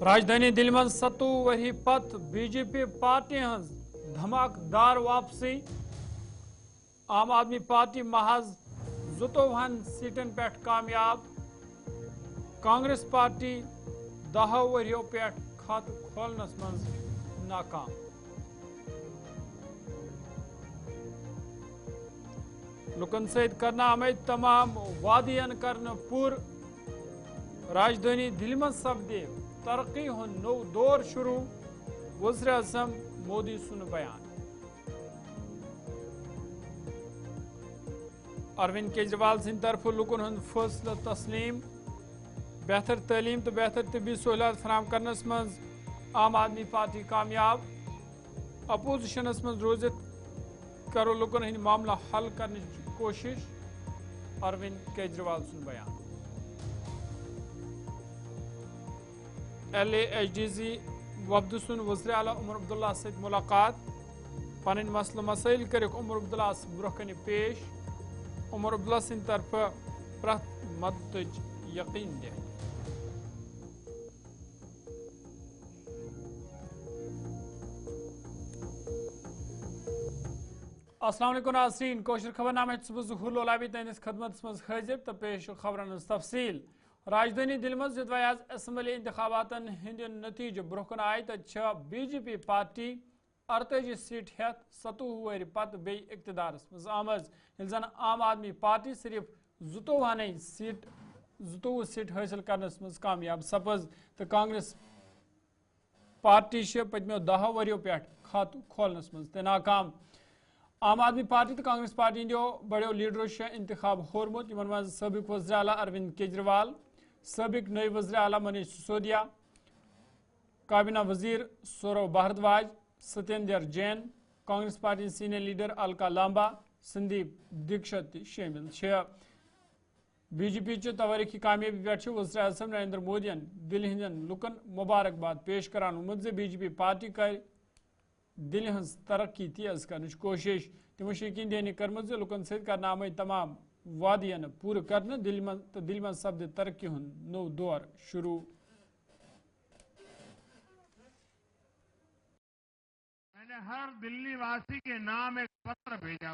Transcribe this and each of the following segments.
राजधानी दिल्ली में 7 वरी पत बीजेपी पार्टी हज धमाकेदार वापसी। आम आदमी पार्टी महज 12 सीटन पे कामयाब। कांग्रेस पार्टी 10 वरियों पे खत खोलनस मज नाकाम। लुकन सहित करना आमद तमाम वादियन करन पूर। राजधानी दिल्ली में सपदे तरक्की हुन नौ दौर शुरू। वज़ीर आज़म मोदी सुन बयान। अरविंद केजरीवाल सिंह तरफ लुकन हुन फैसला तस्लीम। बेहतर तालीम तो बेहतर तबी सहूलियत फराम करनस मज आम आदमी पार्टी कामयाब। अपोजिशनस मज रोजित करो लुकन हिंद मामला हल करने की कोशिश। अरविंद केजरीवाल सुन बयान। LAHDC वफद वज़ीर आला उमर अब्दुल्ला सहित मुलाकात। पन मसल मसाइल कर उमर अब्दुल्ला ब्रोह कन पेश। उमर अब्दुल्ला सिंह तरफ प्रत मदद यकीन दे। अस्सलाम वालेकुम नाज़रीन, कोशर खबरनामे सुबह ज़हूर लोलाबी तहस खदमत मज हाजिर तो पेश खबरन तफसील। राजधानी दिल्ली में आज असम्बली इंतखाबातन हंद नतीजे ब्रोहन आय तो बीजेपी पार्टी 48 सीट हेत 7 वरी पत बे इक्तदारस मज आमज। जन आम आदमी पार्टी सिर्फ 22 सीट हासिल करनस मज कामयाब सपज तो कांग्रेस पार्टी पतमो 10 वरियों पे खत खोलनस मज तो नाकाम। आम आदमी पार्टी तो कांग्रेस पार्टी हंदो बड़ो लीडरो इंतखाब होरमुत। इन मज सबक वज़ीर आला अरविंद केजरीवाल, सबक नई वज़ीर आला मनीष सिसोदिया, काबीना वजीर Saurabh Bharadwaj, Satyendra Jain, Congress party senior leader Alka Lamba, Sandeep Dikshit शामिल। बीजेपी तवारीखी कामयाबी पे वज़ीर आज़म नरेंद्र मोदियन दिल्ली हंदन लुकन मुबारकबाद पेश करान उम्मीद बीजेपी पार्टी कर दिल्ली हज तरक्की तेज कर कोशिश। तमो यकीन दहनी कर्म लुकन सहित करना आमद तमाम वादियन पूर कर दिल्ली में सपद तरक्की हुन नौ दौर शुरू। मैंने हर दिल्ली वासी के नाम एक पत्र भेजा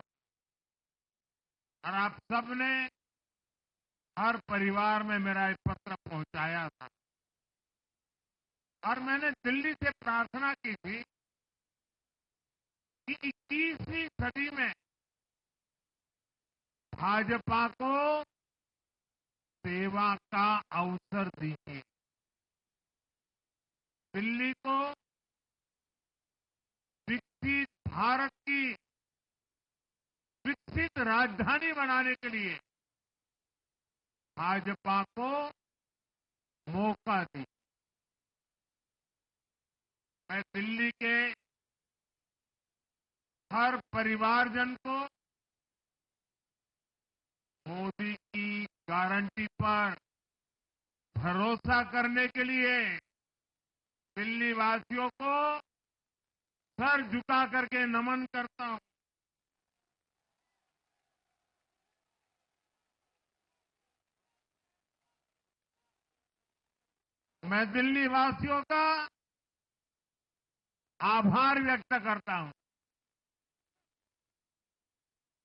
और आप सबने हर परिवार में मेरा एक पत्र पहुंचाया था और मैंने दिल्ली से प्रार्थना की थी कि 21वीं सदी में भाजपा को सेवा का अवसर दीजिए, दिल्ली को विकसित भारत की विकसित राजधानी बनाने के लिए भाजपा को मौका दी। मैं दिल्ली के हर परिवारजन को मोदी की गारंटी पर भरोसा करने के लिए दिल्ली वासियों को सर झुका करके नमन करता हूं। मैं दिल्ली वासियों का आभार व्यक्त करता हूं।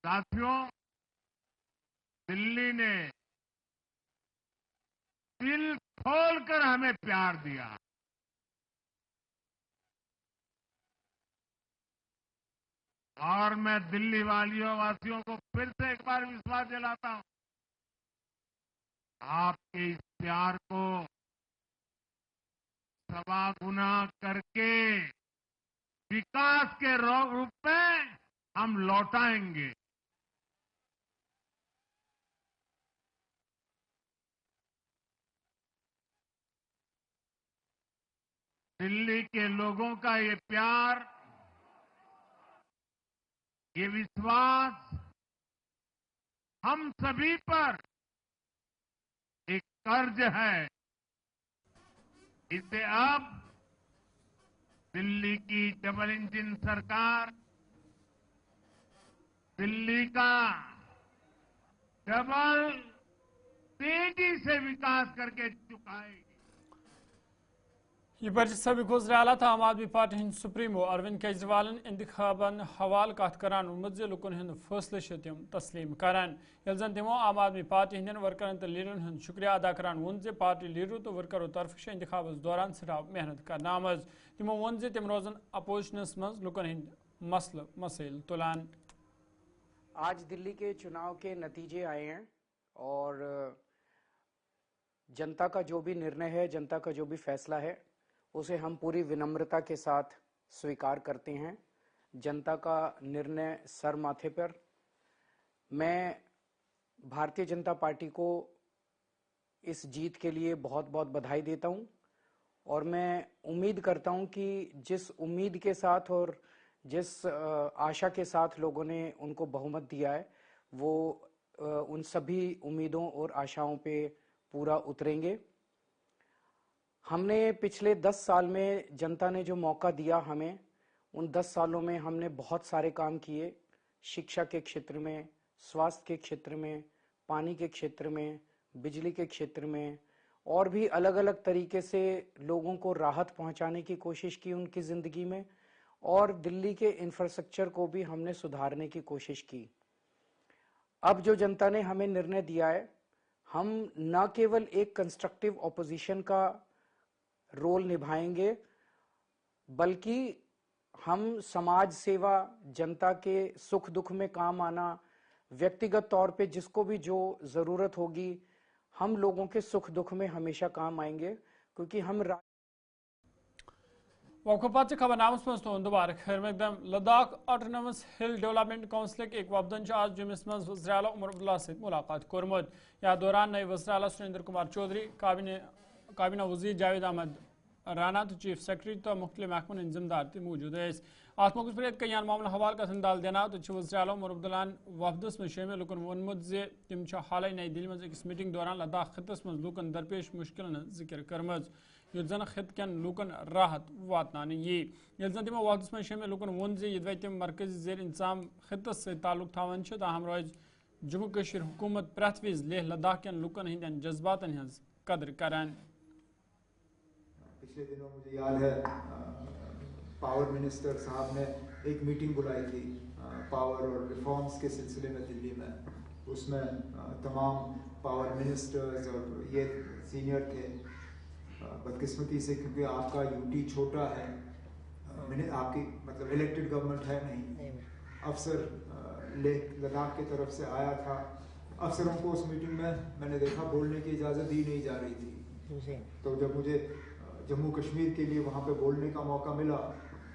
साथियों, दिल्ली ने दिल खोलकर हमें प्यार दिया। और मैं दिल्ली वासियों को फिर से एक बार विश्वास दिलाता हूं, आपके इस प्यार को सवा गुना करके विकास के रूप में हम लौटाएंगे। दिल्ली के लोगों का ये प्यार, ये विश्वास हम सभी पर एक कर्ज है। इसे अब दिल्ली की डबल इंजन सरकार, दिल्ली का डबल तेजी से विकास करके चुकाएगी। یہ پر سابق وزیر اعلیٰ تو عام آدمی پارٹی ہند سپریمو اروند کیجریوال انتخابن حوالہ کت کران وونمت لکن ہند فیصلہ تم تسلیم کران یل زن تمو عام آدمی پارٹی ہند ورکرن تو لیڈرن ہند شکریہ ادا کران وون پارٹی لیڈرو تو ورکرو طرف انتخاب دوران سٹھا محنت کرنا آمز تمو وون تم روزن اپوزیشنس مز لکن ہند مسئلہ مسائل تلان. آج دلی کے چناؤ کے نتیجے آئے ہیں اور جنتا کا جو بھی نرنے ہے، جنتا کا جو بھی فیصلہ ہے اسے ہم پوری ونمرتا کے ساتھ سویکار کرتے ہیں. جنتا کا نرنے سر ماتھے پر. میں بھارتیہ جنتا پارٹی کو اس جیت کے لیے بہت بہت بدھائی دیتا ہوں اور میں امید کرتا ہوں کہ جس امید کے ساتھ اور جس آشا کے ساتھ لوگوں نے ان کو بہمت دیا ہے وہ ان سبھی امیدوں اور آشاؤں پہ پورا اتریں گے. ہم نے پچھلے 10 سال میں جنتا نے جو موقع دیا ہمیں، ان 10 سالوں میں ہم نے بہت سارے کام کیے. شکشا کے کھیتر میں، سواستھ کے کھیتر میں، پانی کے کھیتر میں، بجلی کے کھیتر میں، اور بھی الگ الگ طریقے سے لوگوں کو راحت پہنچانے کی کوشش کی ان کی زندگی میں، اور دلی کے انفراسٹرکچر کو بھی ہم نے سدھارنے کی کوشش کی. اب جو جنتا نے ہمیں نرنے دیا ہے، ہم نہ کیول ایک کنسٹرکٹیو اپوزیشن کا رول نبھائیں گے بلکہ ہم سماج سیوا، جنتا کے سکھ دکھ میں کام آنا، ویکتیگت طور پہ جس کو بھی جو ضرورت ہوگی ہم لوگوں کے سکھ دکھ میں ہمیشہ کام آئیں گے، کیونکہ ہم وقفات سے خبر نامس مز تو دوبارہ خیر مقدم. لداخ آٹونومس ہل ڈیولپمنٹ کونسلک ایک وفدن آج جمس مز وزیر اعلیٰ عمر عبداللہ ست ملاقات کورمت. یا دوران نئے وزیر اعلیٰ سریندر کمار چودھری، کابینہ وزیر جاوید احمد رانا تو چیف سیکرٹری تو مختلف محکمن ہند ذمہ دار تہ موجود اس. ات موقع پر کیان معاملہ حوالہ کتن دال دینا تو وزیر اعلیٰ عمر عبداللہ وفدس میں شامل لکن وونمت تم حالے نئی دلی مز اکس میٹنگ دوران لداخ خطس مز لوکن درپیش مشکلن ذکر کرمز یت زن خط کن لوکن راحت واتنانے یل زن تمو وفدس میں شامل لوکن وون یہ تم مرکزی زیر انتظام خطس سے تعلق تھاون تاہم روز جموں کشمیر حکومت پریت وز لیہ لداخ کن لوکن ہند جذباتن ہز قدر کران. پچھلے دنوں مجھے یاد ہے پاور منسٹر صاحب نے ایک میٹنگ بلائی تھی پاور اور ریفارمز کے سلسلے میں دلی میں. اس میں تمام پاور منسٹرز اور یہ سینئر تھے. بدقسمتی سے کیونکہ آپ کا یو ٹی چھوٹا ہے، آپ کی مطلب الیکٹڈ گورنمنٹ ہے نہیں، افسر لداخ کی طرف سے آیا تھا. افسروں کو اس میٹنگ میں نے دیکھا بولنے کی اجازت دی نہیں جا رہی تھی. تو جب مجھے جموں کشمیر کے لیے وہاں پہ بولنے کا موقع ملا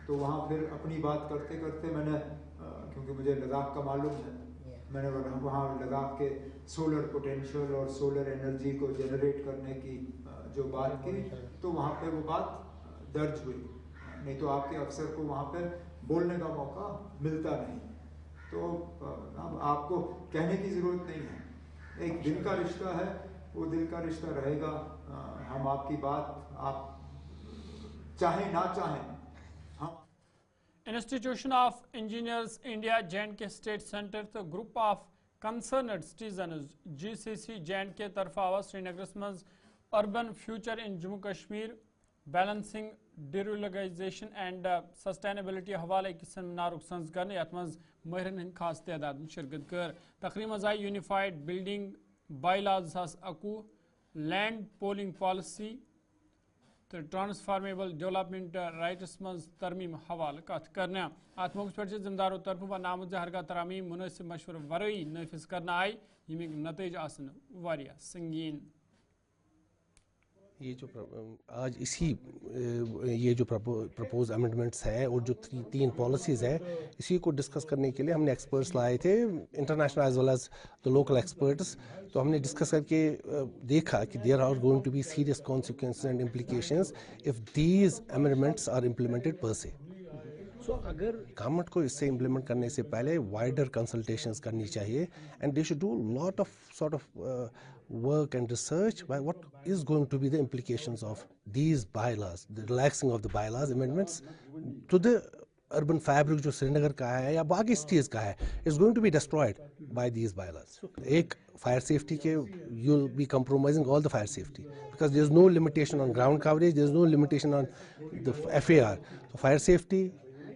تو وہاں پھر اپنی بات کرتے کرتے میں نے، کیونکہ مجھے لداخ کا معلوم ہے، میں نے وہاں لداخ کے سولر پوٹینشیل اور سولر انرجی کو جنریٹ کرنے کی جو بات کی تو وہاں پہ وہ بات درج ہوئی. نہیں تو آپ کے افسر کو وہاں پہ بولنے کا موقع ملتا نہیں. تو اب آپ کو کہنے کی ضرورت نہیں ہے، ایک دل کا رشتہ ہے، وہ دل کا رشتہ رہے گا. ہم آپ کی بات آپ چاہیں نہ چاہیں ہم. Institution of engineers India J&K state centre تو group of concerned citizens GCC J&K طرف آواز سری نگرس مز urban future in Jammu Kashmir balancing deruralisation and sustainability حوالہ ایک سیمینار سنز کرنے یت مز ماہرین ہند خاص تعداد میں شرکت کر. تقریب مز آئی unified building byelaws 2021، land pooling policy تو ٹرانسفارمیبل ڈیولپمنٹ رائٹس مز ترمیم حوالہ کت کرنا. ات موقع پر ذمہ داروں طرف نامزد ہرگاہ ترامیم مناسب مشورہ ورئی نافذ کرنا آئی یمیک نتائج آسن واریاہ سنگین. یہ جو آج یہ جو پرپوز امنڈمنٹس ہے اور جو 3 پالیسیز ہیں اسی کو ڈسکس کرنے کے لیے ہم نے ایکسپرٹس لائے تھے، international as well as the local experts. تو ہم نے ڈسکس کر کے دیکھا کہ there are going to be serious consequences and implications of these amendments are implemented پر سے. سو اگر گورنمنٹ کو اس سے امپلیمنٹ کرنے سے پہلے وائڈر کنسلٹیشنز کرنی چاہیے and they should do lot of sort of work and research by what is going to be the implications of these bylaws, the relaxing of the bylaws amendments to the urban fabric جو سری نگر کا ہے یا باقی cities کا ہے is going to be destroyed by these bylaws. ایک fire safety you'll be compromising all the fire safety, because there's no limitation on ground coverage, there's no limitation on the FAR. So fire safety,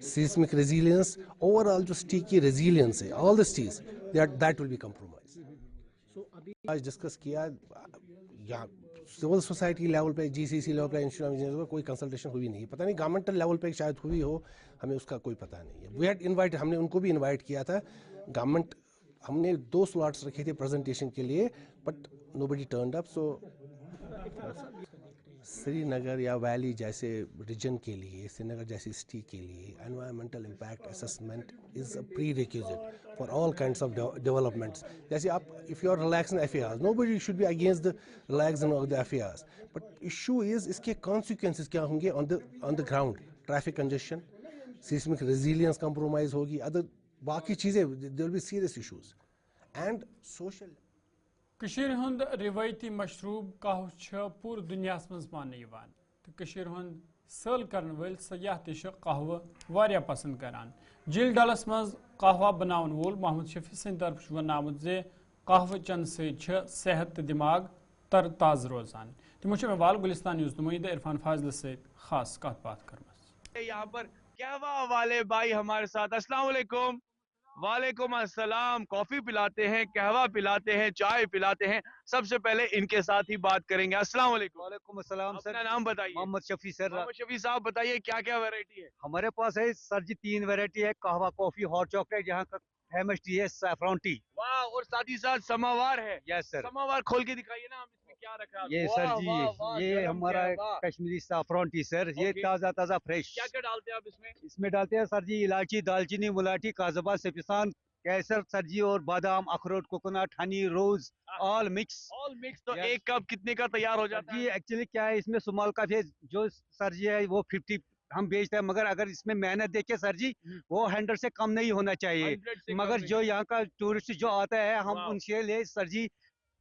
seismic resilience, overall जो STI की resilience है, all the STIs, that will be compromised. So अभी आज discuss किया या civil society level पे, GCC level पे, institute of engineers पे कोई कंसल्टेशन हुई नहीं, पता नहीं गवर्नमेंटल लेवल पे शायद हुई हो, हमें उसका कोई पता नहीं है. वी हैड इनवाइट, हमने उनको भी इनवाइट किया था. गवर्नमेंट, हमने 2 स्लॉट्स रखे थे प्रेजेंटेशन के लिए, बट नोबडी टर्न्ड अप. सो श्रीनगर या वैली जैसे रीजन के लिए, श्रीनगर जैसी सिटी के लिए environmental impact assessment is a prerequisite for all kinds of developments. जैसे आप, if you are relaxing FARs, nobody should be against the relaxing of the FARs, but issue is इसके consequences क्या होंगे on the ground. Traffic congestion, seismic resilience compromise होगी, other बाकी चीज़ें, there will be serious issues and social. कशीर हुंद रिवायती मशरूब कहव छ पूर दुनिया मज मानने यवान, तो कशीर हुंद सल करन वल सयाह ते छ कहव वारिया पसंद करान. झील डलस मज कहवा बनावन वोल मोहम्मद शफी सिंह तरफ वन आमद जे कहव चन से छ सेहत दिमाग तर ताज रोजान. तमो छ वाल गुलिस्तान न्यूज़ नुमाइंदा इरफान फाजिल से खास कत बात करमस. यहाँ पर कहवा वाले भाई हमारे साथ. अस्सलाम वालेकुम. वालेकुम अस्सलाम. कॉफी पिलाते हैं, कहवा पिलाते हैं, चाय पिलाते हैं. सबसे पहले इनके साथ ही बात करेंगे. अस्सलाम वालेकुम. वालेकुम अस्सलाम सर. अपना नाम बताइए. मोहम्मद शफी सर. मोहम्मद शफी साहब बताइए क्या क्या वैरायटी है हमारे पास है सर जी 3 वैरायटी है. कहवा कॉफी, हॉट चॉकलेट, यहाँ का फेमस टी है सैफरॉन टी. वाह. और साथ ही साथ समावार है. Yes sir. समावार खोल के दिखाइए ना, हम इसमें क्या रखा है. ये सर जी, ये हमारा कश्मीरी सैफरॉन टी सर. ये ताज़ा ताज़ा फ्रेश. क्या क्या डालते हैं आप इसमें? इसमें डालते हैं सर जी इलायची, दालचीनी, मुलाठी, काजबा, सफिसान, केसर सर जी, और बादाम, अखरोट, कोकोनट, हनी, रोज, ऑल मिक्स. तो एक कप कितने का तैयार हो जाता है? जी एक्चुअली क्या है, इसमें सुमाल का जो सर जी है वो 50 हम बेचते हैं, मगर अगर इसमें मेहनत देखिए सर जी, वो 100 से कम नहीं होना चाहिए. मगर जो यहाँ का टूरिस्ट जो आता है, हम उनसे ले सर जी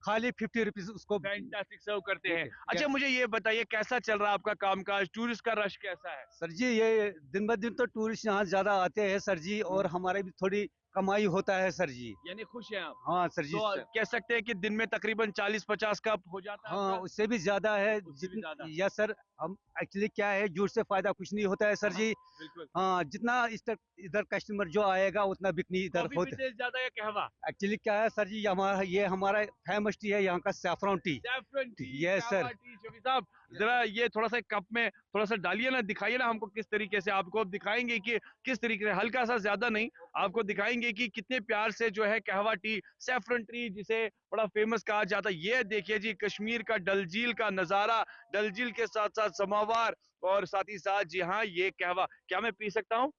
खाली 50 रुपीज उसको फैंटास्टिक सर्व करते हैं. अच्छा मुझे ये बताइए कैसा चल रहा है आपका कामकाज, टूरिस्ट का रश कैसा है? सर जी ये दिन ब दिन तो टूरिस्ट यहाँ ज्यादा आते हैं सर जी, और हमारे भी थोड़ी कमाई होता है सर जी. यानी खुश हैं आप? हाँ सर जी. तो कह सकते हैं कि दिन में तकरीबन 40-50 कप हो जाता है? हाँ उससे भी ज्यादा है. Yes sir. हम एक्चुअली क्या है, जूट से फायदा कुछ नहीं होता है सर जी. बिल्कुल. हाँ जितना इधर कस्टमर जो आएगा उतना बिकनी इधर होता है. ज्यादा या कहवा? एक्चुअली क्या है सर जी, ये हमारा फेमस टी है यहाँ का saffron T. Saffron T. Yes sir. Shafi साहब जरा ये थोड़ा सा कप में थोड़ा सा डालिए ना, दिखाइए ना हमको किस तरीके से. आपको अब दिखाएंगे कि किस तरीके से, हल्का सा, ज्यादा नहीं, आपको दिखाएंगे कि कितने प्यार से जो है कहवा टी, सैफरन टी जिसे बड़ा फेमस कहा जाता है. ये देखिए जी कश्मीर का डल झील का नजारा, डल झील के साथ साथ समावार, और साथ ही साथ जी हाँ ये कहवा. क्या मैं पी सकता हूँ?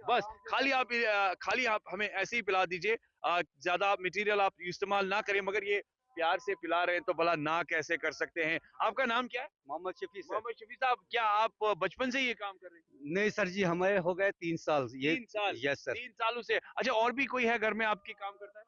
बस खाली आप हमें ऐसे ही पिला दीजिए, ज्यादा मटेरियल आप इस्तेमाल ना करें, मगर ये प्यार से पिला रहे हैं तो भला ना कैसे कर सकते हैं. आपका नाम क्या है? मोहम्मद शफी सर. मोहम्मद शफी साहब क्या आप बचपन से ये काम कर रहे हैं? नहीं सर जी, हमारे हो गए 3 साल. ये 3 साल? Yes sir. 3 सालों से. अच्छा और भी कोई है घर में आपकी काम करता है?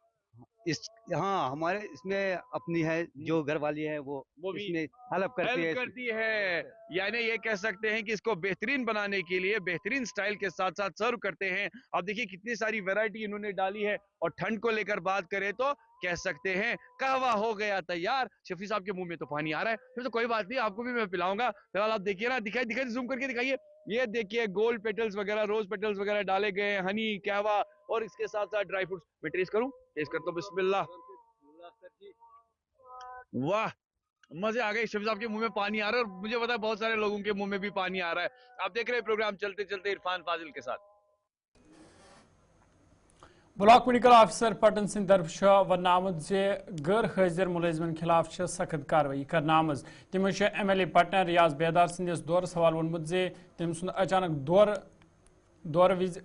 हाँ हमारे इसमें अपनी है जो घर वाली है वो भी इसमें हेल्प करती है. यानी ये कह सकते हैं कि इसको बेहतरीन बनाने के लिए बेहतरीन स्टाइल के साथ साथ सर्व करते हैं. आप देखिए कितनी सारी वैरायटी इन्होंने डाली है, और ठंड को लेकर बात करें तो कह सकते हैं कहवा हो गया तैयार. शफी साहब के मुंह में तो पानी आ रहा है. फिर तो कोई बात नहीं, आपको भी मैं पिलाऊंगा. फिलहाल आप देखिए ना, दिखाई जूम करके दिखाइए. ये देखिए गोल्ड पेटल्स वगैरह, रोज पेटल्स वगैरह डाले गए हैं, हनी, कहवा, और इसके साथ साथ ड्राई फ्रूट्स. मैं टेस्ट करूं? टेस्ट करता हूं. बिस्मिल्लाह. वाह मजे आ गए. शफी साहब के मुंह में पानी आ रहा है, और मुझे पता है बहुत सारे लोगों के मुंह में भी पानी आ रहा है. आप देख रहे हैं प्रोग्राम चलते चलते इरफान फाजिल के साथ. Block medical officer Patan Singh तरफ वन आमद जे गैर हाजिर मुलजमन खिलाफ सख्त कार्रवाई करना आमज. तमो MLA पटना रियाज बेदार सिंदिस दौरस हवाल वोनमुत जे तम सुंद अचानक दौर विज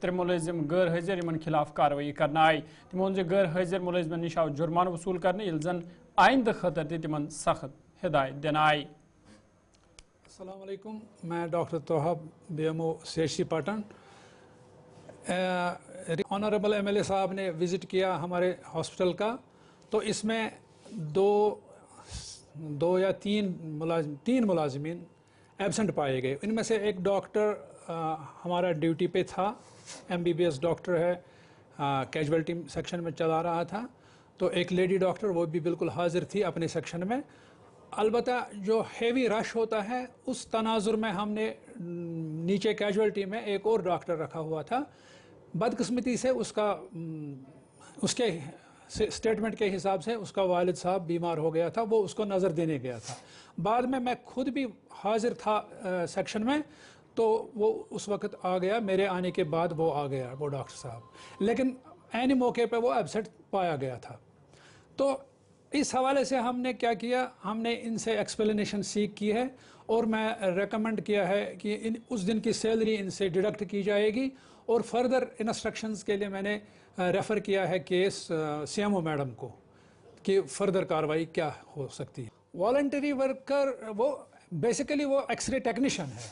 3 मुलजिम गैर हाजिर इन खिलाफ कार्रवाई करना आई. तमो वोन जे गैर हाजिर मुलजमन निश आव जुर्मान वसूल करने यिल जन आइंद खतर तिमन सख्त हिदायत देना आई. अस्सलाम वालेकुम. मैं डॉक्टर तोहब BMO CHC Pattan. Honourable MLA साहब ने विज़िट किया हमारे हॉस्पिटल का, तो इसमें दो या तीन मुलाजिमीन एब्सेंट पाए गए. इनमें से एक डॉक्टर हमारा ड्यूटी पे था, MBBS डॉक्टर है, कैजुअल्टी सेक्शन में चला रहा था. तो एक लेडी डॉक्टर वो भी बिल्कुल हाजिर थी अपने सेक्शन में। अलबत्ता जो हेवी रश होता है उस तनाजुर में हमने नीचे कैजुअल्टी में एक और डॉक्टर रखा हुआ था। बदकिस्मती से उसके स्टेटमेंट के हिसाब से उसका वालिद साहब बीमार हो गया था, वो उसको नज़र देने गया था। बाद में मैं खुद भी हाजिर था सेक्शन में, तो वो उस वक्त आ गया, मेरे आने के बाद वो आ गया वो डॉक्टर साहब, लेकिन ऐन मौके पे वो एब्सेंट पाया गया था। तो इस हवाले से हमने क्या किया, हमने इनसे एक्सप्लेनेशन सीख की है और मैं रेकमेंड किया है कि उस दिन की सैलरी इनसे डिडक्ट की जाएगी, और फर्दर इंस्ट्रक्शंस के लिए मैंने रेफ़र किया है केस CMO मैडम को कि फर्दर कार्रवाई क्या हो सकती है। वॉलंटरी वर्कर वो बेसिकली वो एक्सरे टेक्नीशियन है,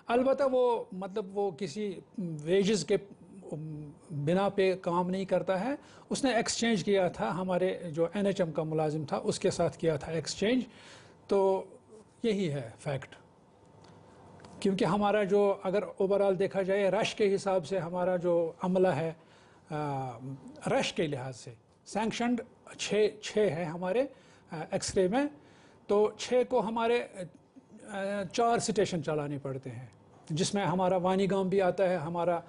अलबत्ता वो मतलब वो किसी वेजेस के बिना पे काम नहीं करता है। उसने एक्सचेंज किया था, हमारे जो NHM का मुलाजिम था उसके साथ किया था एक्सचेंज। तो यही है फैक्ट, क्योंकि हमारा जो अगर ओवरऑल देखा जाए रश के हिसाब से हमारा जो अमला है रश के लिहाज से सैंक्शनड 6 है हमारे एक्सरे में, तो 6 को हमारे 4 स्टेशन चलाने पड़ते हैं, जिसमें हमारा वानीगाम भी आता है। हमारा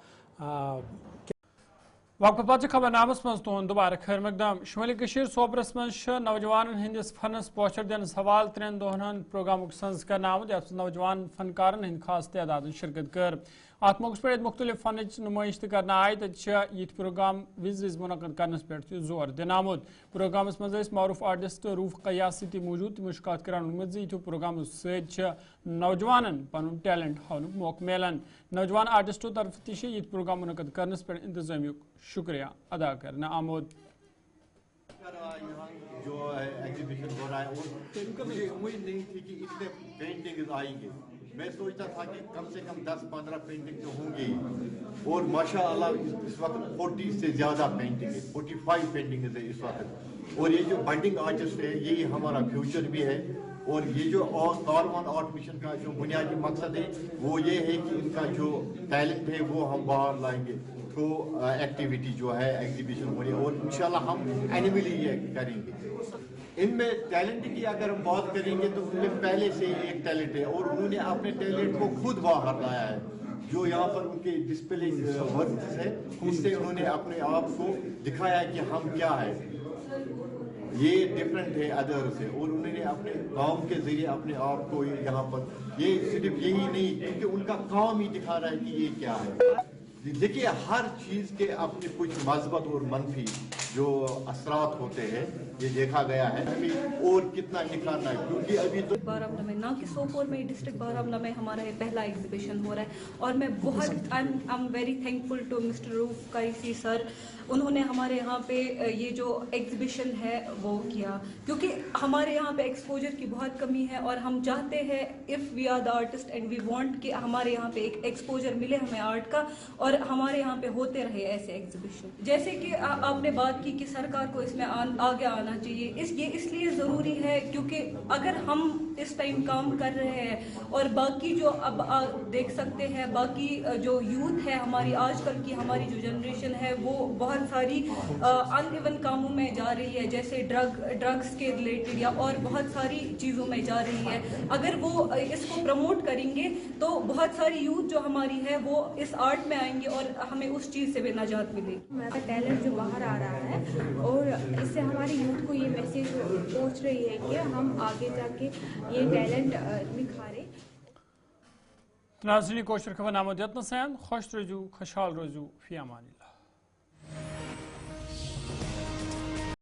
वक्त पत खबर नामस मज तुहद दोबारा खैर मकदम। शुमाली कशीर सोबरस मज नौजवान हंदिस फनस पोचर दिन सवाल 3 दोहन प्रोग्राम संज कर आमद, यथ नौजवान फनकारन हंद खास तादाद शिरकत कर। अत मौके पे मुख्तलिफ फन नुमाइश करना आय, ये प्रोग्राम विज विज मुनद करनस पे जोर दिन आमुद। प्रोग्रामस मज मारूफ आर्टिस्ट रूफ कयास मौजूद, तमो कत कर ये प्रोग्राम नौजवान पन टैलेंट हावन मौक मिलान। नौजवान आर्टिस्टों तरफ ये प्रोग्राम मुनद करनस पे इंतजामिया शुक्रिया अदा करना आमुद। जो एग्जीबिशन हो रहा है और मुझे उम्मीद नहीं थी कि इतने पेंटिंग आएंगे। मैं सोचता था कि कम से कम 10-15 पेंटिंग तो होंगी, और माशाअल्लाह इस वक्त 40 से ज़्यादा पेंटिंग है, 45 पेंटिंग है इस वक्त। और ये जो बडिंग आर्टिस्ट है यही हमारा फ्यूचर भी है, और ये जो कारवान आर्ट मिशन का जो बुनियादी मकसद है वो ये है कि इनका जो टैलेंट है वो हम बाहर लाएंगे। तो एक्टिविटी जो है एग्जीबिशन हो रही है, और इंशाल्लाह हम एनुअली ये करेंगे। इनमें टैलेंट की अगर हम बात करेंगे तो उनमें पहले से एक टैलेंट है, और उन्होंने अपने टैलेंट को खुद बाहर लाया है। जो यहाँ पर उनके डिस्प्ले वर्क है उससे उन्होंने अपने आप को दिखाया कि हम क्या है, ये डिफरेंट है अदर से, और उन्होंने अपने काम के जरिए अपने आप को यहाँ पर, ये सिर्फ यही नहीं क्योंकि उनका काम ही दिखा रहा है कि ये क्या है। देखिए हर चीज़ के अपने कुछ मज़बत और मनफी जो असरात होते हैं, ये देखा गया है। हमें और कितना निखारना है, क्योंकि अभी तो बारामूला में ना कि सोपोर में, डिस्ट्रिक्ट बारामूला में हमारा ये पहला एग्जीबिशन हो रहा है, और मैं बहुत I am very thankful to mister Rauf Qaisi sir. उन्होंने हमारे यहाँ पे ये जो एग्जीबिशन है वो किया, क्योंकि हमारे यहाँ पे एक्सपोजर की बहुत कमी है, और हम चाहते हैं if we are the artist and we want कि हमारे यहाँ पे एक एक्सपोजर मिले हमें आर्ट का, और हमारे यहाँ पे होते रहे ऐसे एग्जीबिशन। जैसे कि आपने बात की कि सरकार को इसमें आगे आना चाहिए, ये इसलिए ज़रूरी है क्योंकि अगर हम इस टाइम काम कर रहे हैं, और बाकी जो अब देख सकते हैं बाकी जो यूथ है हमारी आजकल की, हमारी जो जनरेशन है वो बहुत सारी अनइवन कामों में जा रही है, जैसे ड्रग्स के रिलेटेड या और बहुत सारी चीज़ों में जा रही है। अगर वो इसको प्रमोट करेंगे तो बहुत सारी यूथ जो हमारी है वो इस आर्ट में आएंगे और हमें उस चीज़ से भी निजात मिलेगी। हमारा टैलेंट जो बाहर आ रहा है, और इससे हमारी यूथ को ये मैसेज पहुंच रही है कि हम आगे जाके ये टैलेंट निखारें। नाज़रीन कोशर खबर नामोदियत नसैन, खुश रोजू खुशहाल रोजू फी अमानिल्लाह।